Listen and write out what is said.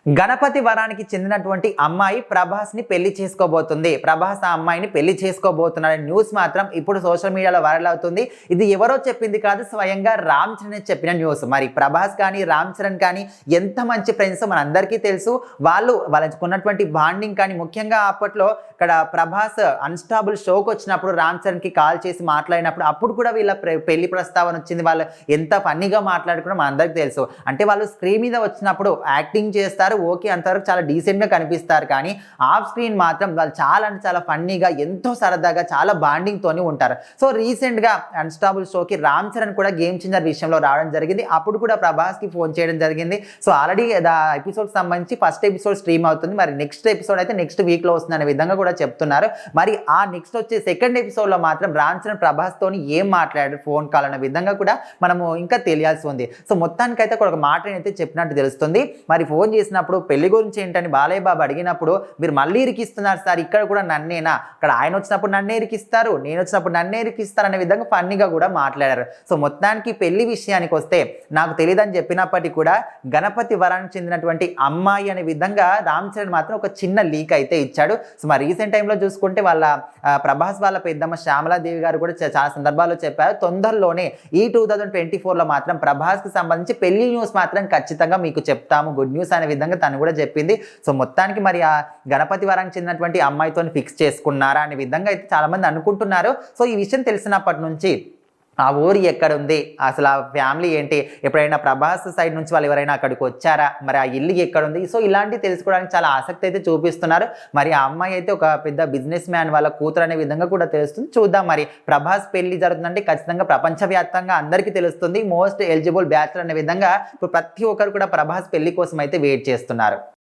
గణపతి వరానికి చెందినటువంటి అమ్మాయి ప్రభాస్ని పెళ్లి చేసుకోబోతుంది. ప్రభాస్ ఆ అమ్మాయిని పెళ్లి చేసుకోబోతున్నాడు న్యూస్ మాత్రం ఇప్పుడు సోషల్ మీడియాలో వైరల్ అవుతుంది. ఇది ఎవరో చెప్పింది కాదు, స్వయంగా రామ్ చరణ్ చెప్పిన న్యూస్. మరి ప్రభాస్ కానీ రామ్ చరణ్ కానీ ఎంత మంచి ఫ్రెండ్స్ మనందరికీ తెలుసు. వాళ్ళకి ఉన్నటువంటి బాండింగ్ కానీ, ముఖ్యంగా అప్పట్లో ఇక్కడ ప్రభాస్ అన్స్టాబుల్ షోకి వచ్చినప్పుడు రామ్ చరణ్కి కాల్ చేసి మాట్లాడినప్పుడు అప్పుడు కూడా వీళ్ళ పెళ్లి ప్రస్తావన వచ్చింది. వాళ్ళు ఎంత ఫన్నీగా మాట్లాడుకున్నా మనందరికీ తెలుసు. అంటే వాళ్ళు స్క్రీన్ మీద వచ్చినప్పుడు యాక్టింగ్ చేస్తారు, ఓకే, అంతవరకు చాలా డీసెంట్గా కనిపిస్తారు. కానీ ఆఫ్ స్క్రీన్ మాత్రం వాళ్ళు చాలా అంటే చాలా ఫన్నీగా, ఎంతో సరదాగా, చాలా బాండింగ్తోని ఉంటారు. సో రీసెంట్గా అన్స్టాబుల్ షోకి రామ్ చరణ్ కూడా గేమ్ చేంజర్ విషయంలో రావడం జరిగింది. అప్పుడు కూడా ప్రభాస్కి ఫోన్ చేయడం జరిగింది. సో ఆల్రెడీ ఎపిసోడ్కి సంబంధించి ఫస్ట్ ఎపిసోడ్ స్ట్రీమ్ అవుతుంది. మరి నెక్స్ట్ ఎపిసోడ్ అయితే నెక్స్ట్ వీక్లో వస్తుంది అనే విధంగా కూడా చెప్తున్నారు. మరి ఆ నెక్స్ట్ వచ్చే సెకండ్ ఎపిసోడ్లో మాత్రం రామ్ చరణ్ ప్రభాస్తోని ఏం మాట్లాడారు ఫోన్ కాల్ అనే విధంగా కూడా మనము ఇంకా తెలియాల్సి ఉంది. సో మొత్తానికైతే ఒక మాట అయితే చెప్పినట్టు తెలుస్తుంది. మరి ఫోన్ చేసినప్పుడు పెళ్లి గురించి ఏంటని బాలయ్య బాబు అడిగినప్పుడు, మీరు మళ్ళీ ఇరికిస్తున్నారు సార్, ఇక్కడ కూడా నన్నేనా, అక్కడ ఆయన వచ్చినప్పుడు నన్నే ఇరికిస్తారు, నేను వచ్చినప్పుడు నన్నే ఇరికిస్తారు అనే విధంగా ఫన్నీగా కూడా మాట్లాడారు. సో మొత్తానికి పెళ్లి విషయానికి వస్తే నాకు తెలియదని చెప్పినప్పటికీ కూడా గణపతి వరానికి చెందినటువంటి అమ్మాయి అనే విధంగా రామ్ చరణ్ మాత్రం ఒక చిన్న లీక్ అయితే ఇచ్చాడు. సో మరి రీసెంట్ టైంలో చూసుకుంటే వాళ్ళ ప్రభాస్ వాళ్ళ పెద్దమ్మ శ్యామలాదేవి గారు కూడా చాలా సందర్భాల్లో చెప్పారు, తొందరలోనే ఈ 2024లో మాత్రం ప్రభాస్కి సంబంధించి పెళ్లి న్యూస్ మాత్రం ఖచ్చితంగా మీకు చెప్తాము, గుడ్ న్యూస్ అనే విధంగా తను కూడా చెప్పింది. సో మొత్తానికి మరి ఆ గణపతి వరానికి చెందినటువంటి అమ్మాయితో ఫిక్స్ చేసుకున్నారా అనే విధంగా అయితే చాలా మంది అనుకుంటున్నారు. సో ఈ విషయం తెలిసినప్పటి నుంచి ఆ ఊరు ఎక్కడుంది, అసలు ఆ ఫ్యామిలీ ఏంటి, ఎప్పుడైనా ప్రభాస్ సైడ్ నుంచి వాళ్ళు ఎవరైనా అక్కడికి వచ్చారా, మరి ఆ ఇల్లు ఎక్కడుంది, సో ఇలాంటివి తెలుసుకోవడానికి చాలా ఆసక్తి అయితే చూపిస్తున్నారు. మరి ఆ అమ్మాయి అయితే ఒక పెద్ద బిజినెస్ మ్యాన్ వాళ్ళ కూతురు అనే విధంగా కూడా తెలుస్తుంది. చూద్దాం, మరి ప్రభాస్ పెళ్లి జరుగుతుందంటే ఖచ్చితంగా ప్రపంచవ్యాప్తంగా అందరికీ తెలుస్తుంది. మోస్ట్ ఎలిజిబుల్ బ్యాచులర్ అనే విధంగా ఇప్పుడు ప్రతి ఒక్కరు కూడా ప్రభాస్ పెళ్లి కోసం అయితే వెయిట్ చేస్తున్నారు.